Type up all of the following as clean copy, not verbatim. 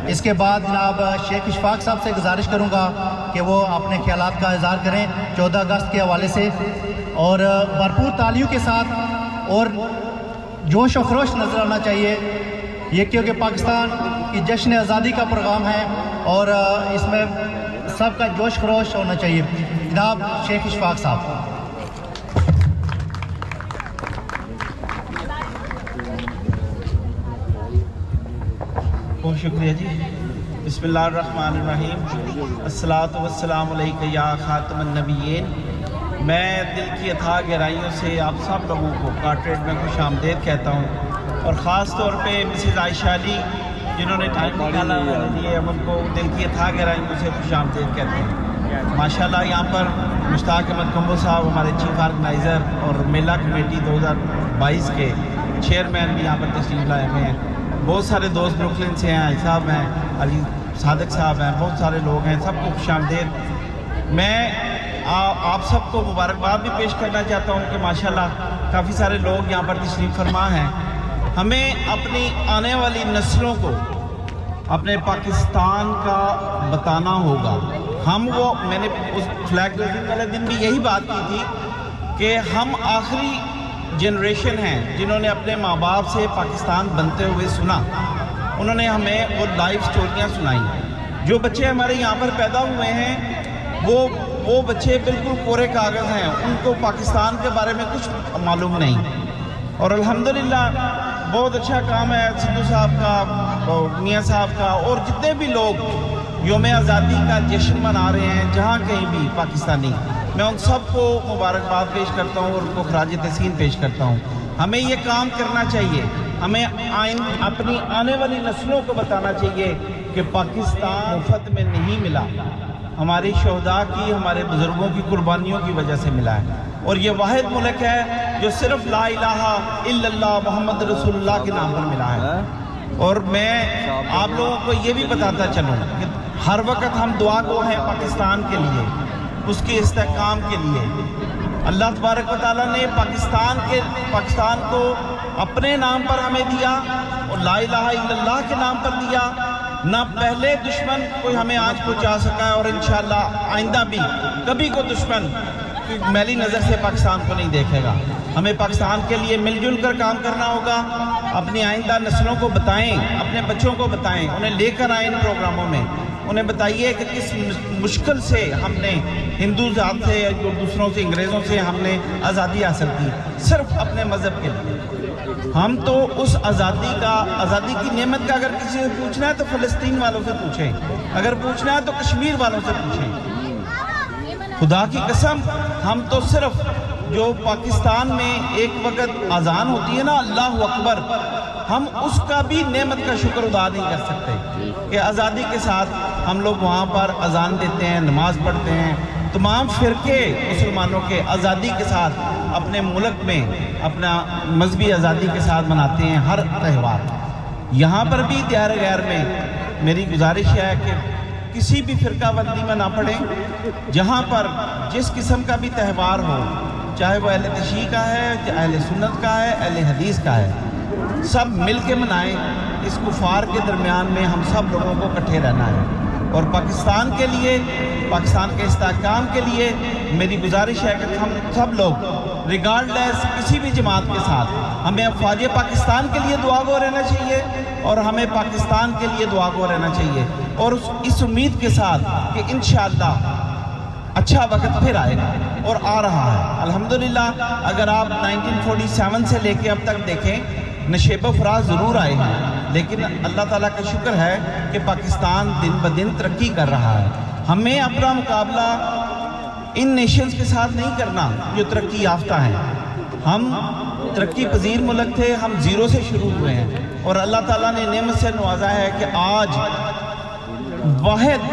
اس کے بعد جناب شیخ اشفاق صاحب سے گزارش کروں گا کہ وہ اپنے خیالات کا اظہار کریں 14 اگست کے حوالے سے، اور بھرپور تالیوں کے ساتھ اور جوش و خروش نظر آنا چاہیے یہ، کیونکہ پاکستان کی جشن آزادی کا پروگرام ہے اور اس میں سب کا جوش خروش ہونا چاہیے۔ جناب شیخ اشفاق صاحب۔ بہت شکریہ جی۔ بسم اللہ الرحمن الرحیم۔ الصلاۃ والسلام علیک یا خاتم النبیین۔ میں دل کی اتھاہ گہرائیوں سے آپ سب لوگوں کو کارٹریٹ میں خوش آمدید کہتا ہوں، اور خاص طور پہ مسز عائشہ علی جنہوں نے ٹائم نکالا میرے لیے، ہم ان کو دل کی اتھاہ گہرائیوں سے خوش آمدید کہتے ہیں۔ ماشاءاللہ یہاں پر مشتاق احمد کمبو صاحب ہمارے چیف آرگنائزر اور میلہ کمیٹی 2022 کے چیئرمین بھی یہاں پر تشریف لائے ہوئے ہیں۔ بہت سارے دوست بروکلن سے ہیں، صاحب ہیں، علی صادق صاحب ہیں، بہت سارے لوگ ہیں، سب کو خوش آمدید۔ میں آپ سب کو مبارکباد بھی پیش کرنا چاہتا ہوں کہ ماشاءاللہ کافی سارے لوگ یہاں پر تشریف فرما ہیں۔ ہمیں اپنی آنے والی نسلوں کو اپنے پاکستان کا بتانا ہوگا۔ میں نے اس فلیگ ریزنگ والے دن بھی یہی بات کی تھی کہ ہم آخری جنریشن ہیں جنہوں نے اپنے ماں باپ سے پاکستان بنتے ہوئے سنا، انہوں نے ہمیں وہ لائف سٹوریاں سنائیں۔ جو بچے ہمارے یہاں پر پیدا ہوئے ہیں وہ بچے بالکل کورے کاغذ ہیں، ان کو پاکستان کے بارے میں کچھ معلوم نہیں، اور الحمدللہ بہت اچھا کام ہے سدھو صاحب کا، میاں صاحب کا، اور جتنے بھی لوگ یوم آزادی کا جشن منا رہے ہیں جہاں کہیں بھی پاکستانی، میں ان سب کو مبارکباد پیش کرتا ہوں اور ان کو خراج تحسین پیش کرتا ہوں۔ ہمیں یہ کام کرنا چاہیے، ہمیں اپنی آنے والی نسلوں کو بتانا چاہیے کہ پاکستان مفت میں نہیں ملا، ہماری شہداء کی، ہمارے بزرگوں کی قربانیوں کی وجہ سے ملا ہے، اور یہ واحد ملک ہے جو صرف لا الہ الا اللہ محمد رسول اللہ کے نام پر ملا ہے۔ اور میں آپ لوگوں کو یہ بھی بتاتا چلوں کہ ہر وقت ہم دعا گو ہیں پاکستان کے لیے، اس کے استحکام کے لیے۔ اللہ تبارک و تعالیٰ نے پاکستان کو اپنے نام پر ہمیں دیا اور لا الہ الا اللہ کے نام پر دیا، نہ پہلے دشمن کوئی ہمیں آج پہنچا سکا ہے، اور انشاءاللہ آئندہ بھی کبھی کو دشمن میلی نظر سے پاکستان کو نہیں دیکھے گا۔ ہمیں پاکستان کے لیے مل جل کر کام کرنا ہوگا، اپنی آئندہ نسلوں کو بتائیں، اپنے بچوں کو بتائیں، انہیں لے کر آئیں ان پروگراموں میں، انہیں بتائیے کہ کس مشکل سے ہم نے ہندو ذات سے اور دوسروں سے، انگریزوں سے ہم نے آزادی حاصل کی، صرف اپنے مذہب کے لیے۔ ہم تو اس آزادی کی نعمت کا اگر کسی سے پوچھنا ہے تو فلسطین والوں سے پوچھیں، اگر پوچھنا ہے تو کشمیر والوں سے پوچھیں۔ خدا کی قسم ہم تو صرف جو پاکستان میں ایک وقت اذان ہوتی ہے نا اللہ اکبر، ہم اس کا بھی نعمت کا شکر ادا نہیں کر سکتے کہ آزادی کے ساتھ ہم لوگ وہاں پر اذان دیتے ہیں، نماز پڑھتے ہیں، تمام فرقے مسلمانوں کے آزادی کے ساتھ اپنے ملک میں اپنا مذہبی آزادی کے ساتھ مناتے ہیں ہر تہوار۔ یہاں پر بھی دیار غیر میں میری گزارش ہے کہ کسی بھی فرقہ بندی میں نہ پڑیں، جہاں پر جس قسم کا بھی تہوار ہو، چاہے وہ اہل تشیع کا ہے، چاہے اہل سنت کا ہے، اہل حدیث کا ہے، سب مل کے منائیں۔ اس کفار کے درمیان میں ہم سب لوگوں کو اکٹھے رہنا ہے، اور پاکستان کے لیے، پاکستان کے استحکام کے لیے میری گزارش ہے کہ ہم سب لوگ ریگارڈلیس کسی بھی جماعت کے ساتھ ہمیں افواج پاکستان کے لیے دعا گو رہنا چاہیے، اور ہمیں پاکستان کے لیے دعا گو رہنا چاہیے، اور اس امید کے ساتھ کہ انشاءاللہ اچھا وقت پھر آئے گا اور آ رہا ہے۔ الحمدللہ اگر آپ 1947 سے لے کے اب تک دیکھیں، نشیب و فراز ضرور آئے ہیں، لیکن اللہ تعالیٰ کا شکر ہے کہ پاکستان دن بدن ترقی کر رہا ہے۔ ہمیں اپنا مقابلہ ان نیشنز کے ساتھ نہیں کرنا جو ترقی یافتہ ہیں۔ ہم ترقی پذیر ملک تھے، ہم زیرو سے شروع ہوئے ہیں، اور اللہ تعالیٰ نے نعمت سے نوازا ہے کہ آج واحد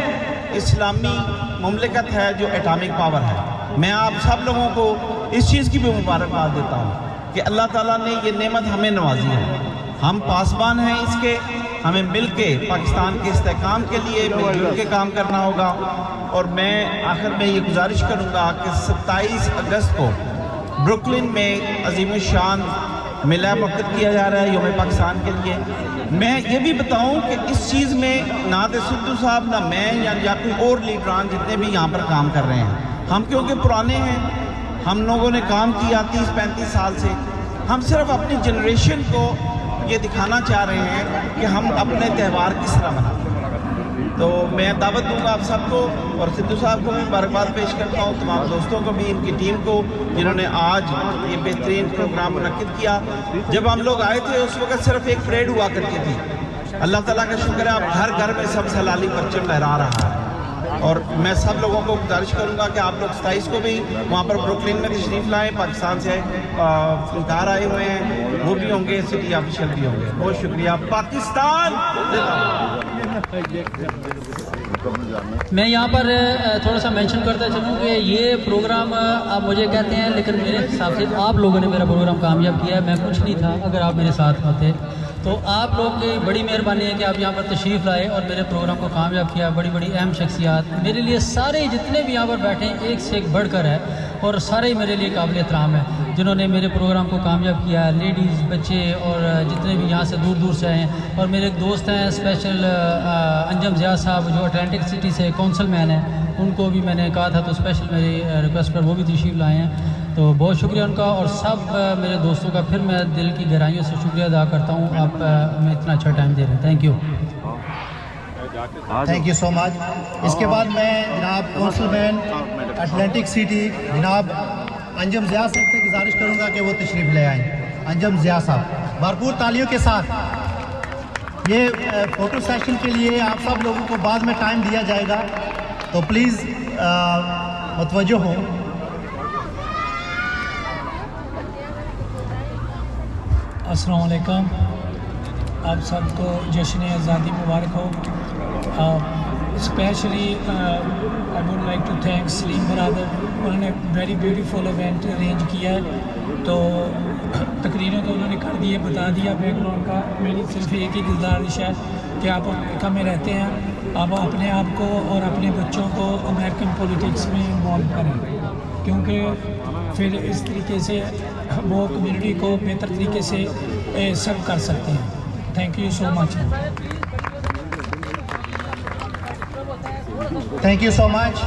اسلامی مملکت ہے جو ایٹامک پاور ہے۔ میں آپ سب لوگوں کو اس چیز کی بھی مبارکباد دیتا ہوں کہ اللہ تعالیٰ نے یہ نعمت ہمیں نوازی ہے، ہم پاسبان ہیں اس کے، ہمیں مل کے پاکستان کے استحکام کے لیے مل جل کے کام کرنا ہوگا۔ اور میں آخر میں یہ گزارش کروں گا کہ 27 اگست کو بروکلن میں عظیم الشان میلہ منعقد کیا جا رہا ہے یوم پاکستان کے لیے. میں یہ بھی بتاؤں کہ اس چیز میں نہ تو سدھو صاحب نہ میں یا کوئی اور لیڈران جتنے بھی یہاں پر کام کر رہے ہیں, ہم کیونکہ پرانے ہیں, ہم لوگوں نے کام کیا 30-35 سال سے, ہم صرف اپنی جنریشن کو یہ دکھانا چاہ رہے ہیں کہ ہم اپنے تہوار کس طرح مناتے ہیں. تو میں دعوت دوں گا آپ سب کو, اور سدھو صاحب کو بھی مبارکباد پیش کرتا ہوں, تمام دوستوں کو بھی, ان کی ٹیم کو جنہوں نے آج یہ بہترین پروگرام منعقد کیا. جب ہم لوگ آئے تھے اس وقت صرف ایک پریڈ ہوا کرتی تھی. اللہ تعالیٰ کا شکر ہے اب گھر گھر میں سب سے حلالی پرچم لہرا رہا ہے. اور میں سب لوگوں کو گزارش کروں گا کہ آپ لوگ 27 کو بھی وہاں پر بروکلن میں تشریف لائیں. پاکستان سے فنکار آئے ہوئے ہیں, وہ بھی ہوں گے, سٹی آفیشل بھی ہوں گے. بہت شکریہ. پاکستان میں یہاں پر تھوڑا سا مینشن کرتا چلوں کہ یہ پروگرام آپ مجھے کہتے ہیں, لیکن میرے حساب سے آپ لوگوں نے میرا پروگرام کامیاب کیا ہے. میں کچھ نہیں تھا, اگر آپ میرے ساتھ ہوتے تو آپ لوگ کی بڑی مہربانی ہے کہ آپ یہاں پر تشریف لائے اور میرے پروگرام کو کامیاب کیا. بڑی بڑی اہم شخصیات میرے لیے, سارے جتنے بھی یہاں پر بیٹھے ہیں ایک سے ایک بڑھ کر ہے, اور سارے میرے لیے قابل احترام ہیں جنہوں نے میرے پروگرام کو کامیاب کیا ہے. لیڈیز, بچے اور جتنے بھی یہاں سے دور دور سے آئے ہیں. اور میرے ایک دوست ہیں اسپیشل انجم ضیاء صاحب جو اٹلانٹک سٹی سے کونسل مین ہیں, ان کو بھی میں نے کہا تھا تو اسپیشل میری ریکویسٹ پر وہ بھی تشریف لائے ہیں. تو بہت شکریہ ان کا, اور سب میرے دوستوں کا پھر میں دل کی گہرائیوں سے شکریہ ادا کرتا ہوں. آپ ہمیں اتنا اچھا ٹائم دے رہے ہیں. Thank you. Thank you so much. اس کے بعد میں جناب کونسل مین اٹلانٹک سٹی جناب انجم ضیاء صاحب سے گزارش کروں گا کہ وہ تشریف لے آئیں. انجم ضیاء صاحب بھرپور تالیوں کے ساتھ. یہ فوٹو سیشن کے لیے آپ سب لوگوں کو بعد میں ٹائم دیا جائے گا, تو پلیز متوجہ ہوں. السلام علیکم. آپ سب کو جشن آزادی مبارک ہو. Especially I would like to thank Salim brother, انہوں نے ویری بیوٹیفل ایونٹ ارینج کیا ہے. تو تقریریں تو انہوں نے کر دی ہے, بتا دیا بیک گراؤنڈ کا. میری صرف ایک ہی گزارش ہے کہ آپ امریکہ میں رہتے ہیں, آپ اپنے آپ کو اور اپنے بچوں کو امریکن پولیٹکس میں انوالو کریں, کیونکہ پھر اس طریقے سے وہ کمیونٹی کو بہتر طریقے سے سرو کر سکتے ہیں. Thank you so much. Thank you so much.